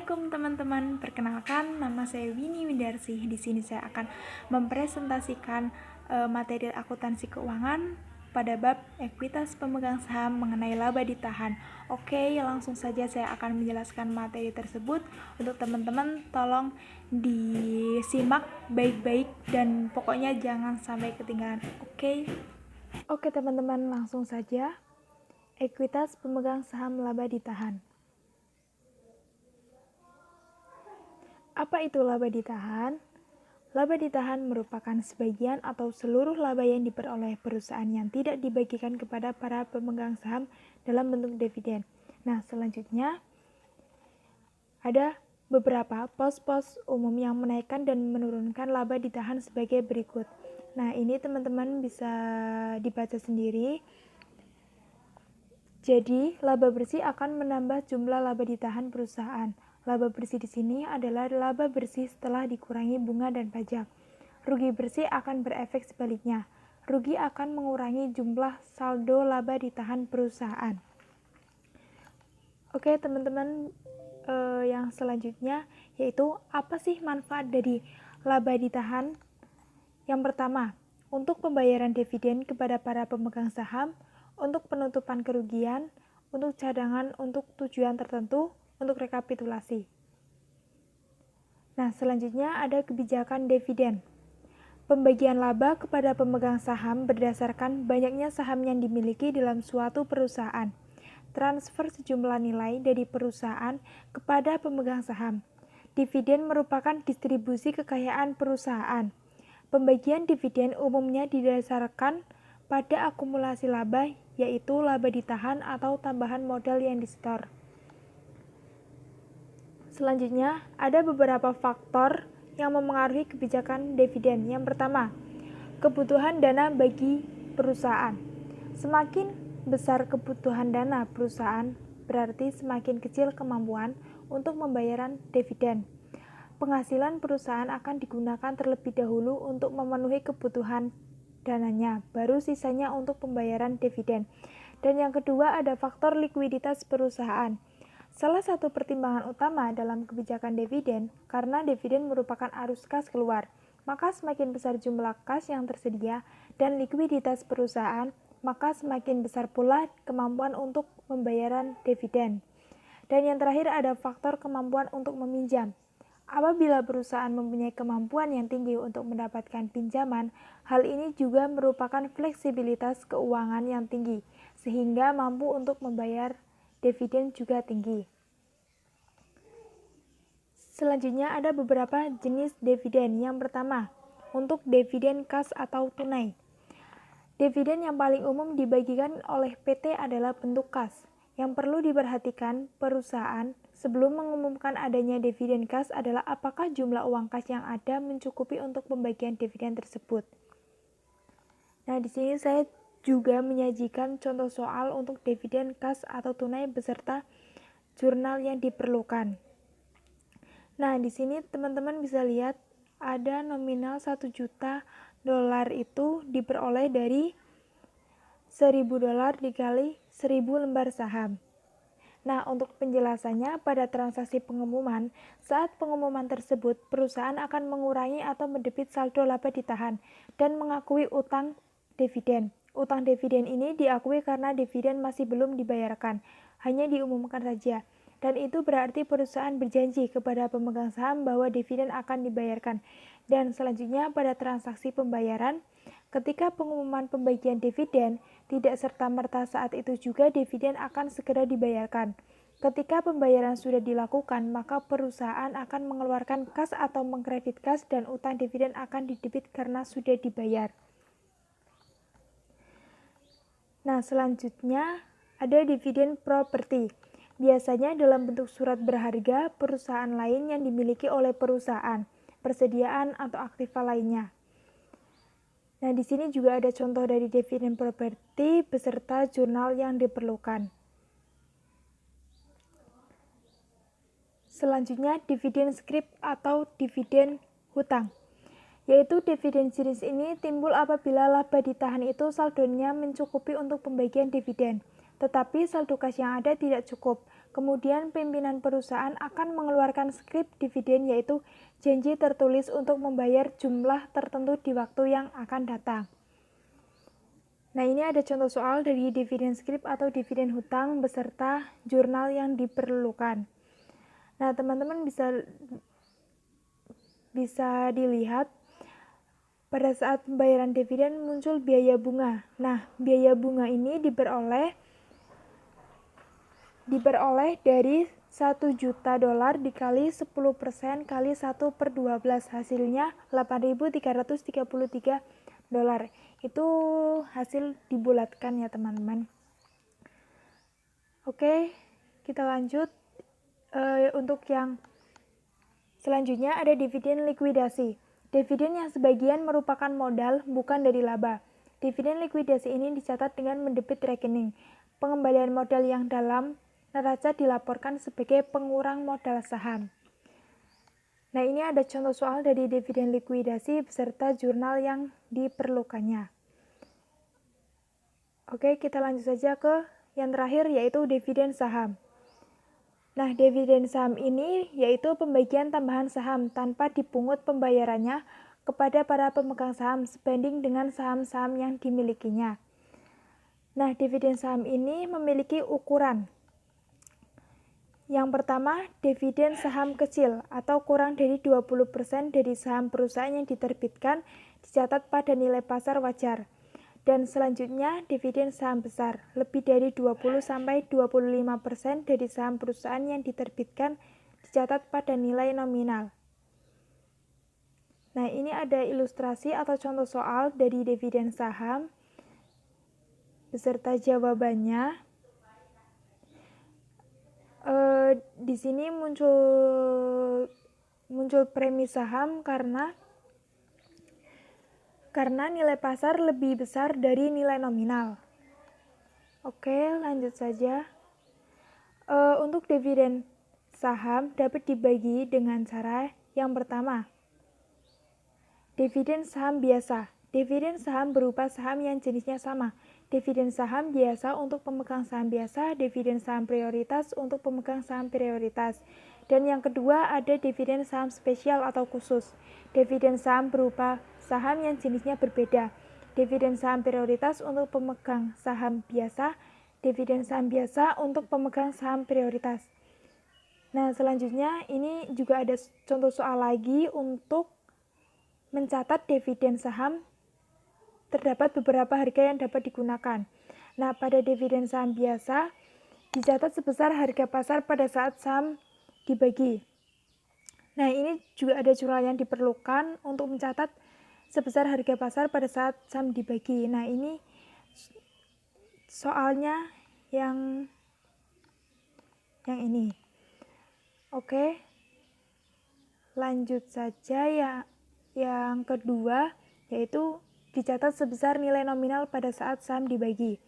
Assalamualaikum teman-teman, perkenalkan nama saya Winnie Windarsih. Di sini saya akan mempresentasikan materi akuntansi keuangan pada bab ekuitas pemegang saham mengenai laba ditahan. Oke, langsung saja saya akan menjelaskan materi tersebut. Untuk teman-teman tolong disimak baik-baik dan pokoknya jangan sampai ketinggalan. Oke teman-teman, langsung saja. Ekuitas pemegang saham laba ditahan. Apa itu laba ditahan? Laba ditahan merupakan sebagian atau seluruh laba yang diperoleh perusahaan yang tidak dibagikan kepada para pemegang saham dalam bentuk dividen. Nah, selanjutnya ada beberapa pos-pos umum yang menaikkan dan menurunkan laba ditahan sebagai berikut. Nah, ini teman-teman bisa dibaca sendiri. Jadi, laba bersih akan menambah jumlah laba ditahan perusahaan. Laba bersih di sini adalah laba bersih setelah dikurangi bunga dan pajak. Rugi bersih akan berefek sebaliknya. Rugi akan mengurangi jumlah saldo laba ditahan perusahaan. Oke, teman-teman, yang selanjutnya yaitu apa sih manfaat dari laba ditahan? Yang pertama, untuk pembayaran dividen kepada para pemegang saham, untuk penutupan kerugian, untuk cadangan untuk tujuan tertentu, untuk rekapitulasi. Nah, selanjutnya ada kebijakan dividen. Pembagian laba kepada pemegang saham berdasarkan banyaknya saham yang dimiliki dalam suatu perusahaan. Transfer sejumlah nilai dari perusahaan kepada pemegang saham. Dividen merupakan distribusi kekayaan perusahaan. Pembagian dividen umumnya didasarkan pada akumulasi laba, yaitu laba ditahan atau tambahan modal yang disetor. Selanjutnya, ada beberapa faktor yang memengaruhi kebijakan dividen. Yang pertama, kebutuhan dana bagi perusahaan. Semakin besar kebutuhan dana perusahaan, berarti semakin kecil kemampuan untuk pembayaran dividen. Penghasilan perusahaan akan digunakan terlebih dahulu untuk memenuhi kebutuhan dananya, baru sisanya untuk pembayaran dividen. Dan yang kedua, ada faktor likuiditas perusahaan. Salah satu pertimbangan utama dalam kebijakan dividen, karena dividen merupakan arus kas keluar, maka semakin besar jumlah kas yang tersedia dan likuiditas perusahaan, maka semakin besar pula kemampuan untuk pembayaran dividen. Dan yang terakhir ada faktor kemampuan untuk meminjam. Apabila perusahaan mempunyai kemampuan yang tinggi untuk mendapatkan pinjaman, hal ini juga merupakan fleksibilitas keuangan yang tinggi, sehingga mampu untuk membayar dividen juga tinggi. Selanjutnya ada beberapa jenis dividen. Yang pertama, untuk dividen kas atau tunai. Dividen yang paling umum dibagikan oleh PT adalah bentuk kas. Yang perlu diperhatikan perusahaan sebelum mengumumkan adanya dividen kas adalah apakah jumlah uang kas yang ada mencukupi untuk pembagian dividen tersebut. Nah, di sini saya juga menyajikan contoh soal untuk dividen kas atau tunai beserta jurnal yang diperlukan. Nah, di sini teman-teman bisa lihat ada nominal 1 juta dolar itu diperoleh dari 1.000 dolar dikali 1.000 lembar saham. Nah, untuk penjelasannya pada transaksi pengumuman, saat pengumuman tersebut, perusahaan akan mengurangi atau mendebit saldo laba ditahan dan mengakui utang dividen. Utang dividen ini diakui karena dividen masih belum dibayarkan, hanya diumumkan saja. Dan itu berarti perusahaan berjanji kepada pemegang saham bahwa dividen akan dibayarkan. Dan selanjutnya pada transaksi pembayaran, ketika pengumuman pembagian dividen, tidak serta-merta saat itu juga dividen akan segera dibayarkan. Ketika pembayaran sudah dilakukan, maka perusahaan akan mengeluarkan kas atau mengkredit kas dan utang dividen akan didebit karena sudah dibayar. Nah, selanjutnya ada dividen properti. Biasanya dalam bentuk surat berharga perusahaan lain yang dimiliki oleh perusahaan, persediaan atau aktiva lainnya. Nah, di sini juga ada contoh dari dividen properti beserta jurnal yang diperlukan. Selanjutnya, dividen scrip atau dividen hutang. Yaitu dividen jenis ini timbul apabila laba ditahan itu saldonya mencukupi untuk pembagian dividen, tetapi saldo kas yang ada tidak cukup. Kemudian pimpinan perusahaan akan mengeluarkan skrip dividen, yaitu janji tertulis untuk membayar jumlah tertentu di waktu yang akan datang. Nah, ini ada contoh soal dari dividen skrip atau dividen hutang beserta jurnal yang diperlukan. Nah, teman-teman bisa dilihat pada saat pembayaran dividen muncul biaya bunga. Nah, biaya bunga ini diperoleh dari 1 juta dolar dikali 10% kali 1/12, hasilnya 8.333 dolar. Itu hasil dibulatkan ya teman-teman. Oke, kita lanjut. Untuk yang selanjutnya ada dividen likuidasi. Dividen yang sebagian merupakan modal bukan dari laba. Dividen likuidasi ini dicatat dengan mendebit rekening. Pengembalian modal yang dalam neraca dilaporkan sebagai pengurang modal saham. Nah, ini ada contoh soal dari dividen likuidasi beserta jurnal yang diperlukannya. Oke, kita lanjut saja ke yang terakhir, yaitu dividen saham. Nah, dividen saham ini yaitu pembagian tambahan saham tanpa dipungut pembayarannya kepada para pemegang saham sebanding dengan saham-saham yang dimilikinya. Nah, dividen saham ini memiliki ukuran. Yang pertama, dividen saham kecil atau kurang dari 20% dari saham perusahaan yang diterbitkan dicatat pada nilai pasar wajar. Dan selanjutnya, dividen saham besar, lebih dari 20-25% dari saham perusahaan yang diterbitkan dicatat pada nilai nominal. Nah, ini ada ilustrasi atau contoh soal dari dividen saham beserta jawabannya. Di sini muncul premi saham karena nilai pasar lebih besar dari nilai nominal. Oke, lanjut saja. Untuk dividen saham dapat dibagi dengan cara yang pertama, dividen saham biasa. Dividen saham berupa saham yang jenisnya sama. Dividen saham biasa untuk pemegang saham biasa, dividen saham prioritas untuk pemegang saham prioritas. Dan yang kedua ada dividen saham spesial atau khusus. Dividen saham berupa saham yang jenisnya berbeda. Dividen saham prioritas untuk pemegang saham biasa, dividen saham biasa untuk pemegang saham prioritas. Nah, selanjutnya ini juga ada contoh soal lagi untuk mencatat dividen saham. Terdapat beberapa harga yang dapat digunakan. Nah, pada dividen saham biasa dicatat sebesar harga pasar pada saat saham dibagi. Nah, ini juga ada jurnal yang diperlukan untuk mencatat sebesar harga pasar pada saat saham dibagi. Nah, ini soalnya yang ini. Oke, lanjut saja ya. Yang kedua yaitu dicatat sebesar nilai nominal pada saat saham dibagi.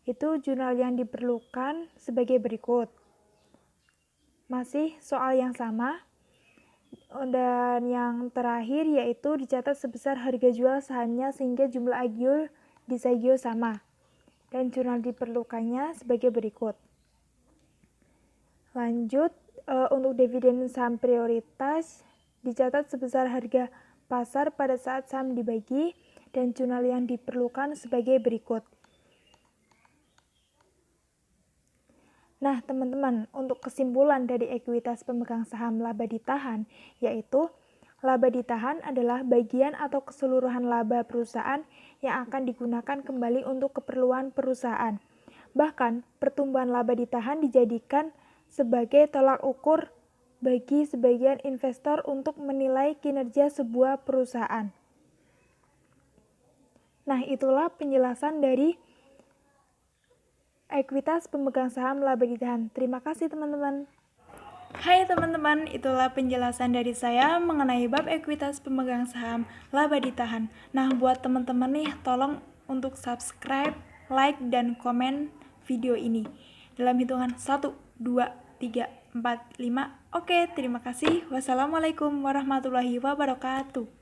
Itu jurnal yang diperlukan sebagai berikut. Masih soal yang sama. Dan yang terakhir yaitu dicatat sebesar harga jual sahamnya sehingga jumlah agio di sagio sama. Dan jurnal diperlukannya sebagai berikut. Lanjut, untuk dividen saham prioritas dicatat sebesar harga pasar pada saat saham dibagi. Dan jurnal yang diperlukan sebagai berikut. Nah, teman-teman, untuk kesimpulan dari ekuitas pemegang saham laba ditahan, yaitu laba ditahan adalah bagian atau keseluruhan laba perusahaan yang akan digunakan kembali untuk keperluan perusahaan. Bahkan, pertumbuhan laba ditahan dijadikan sebagai tolak ukur bagi sebagian investor untuk menilai kinerja sebuah perusahaan. Nah, itulah penjelasan dari ekuitas pemegang saham laba ditahan. Terima kasih teman-teman. Hai teman-teman, itulah penjelasan dari saya mengenai bab ekuitas pemegang saham laba ditahan. Nah, buat teman-teman nih, tolong untuk subscribe, like, dan komen video ini. Dalam hitungan 1, 2, 3, 4, 5. Oke, terima kasih. Wassalamualaikum warahmatullahi wabarakatuh.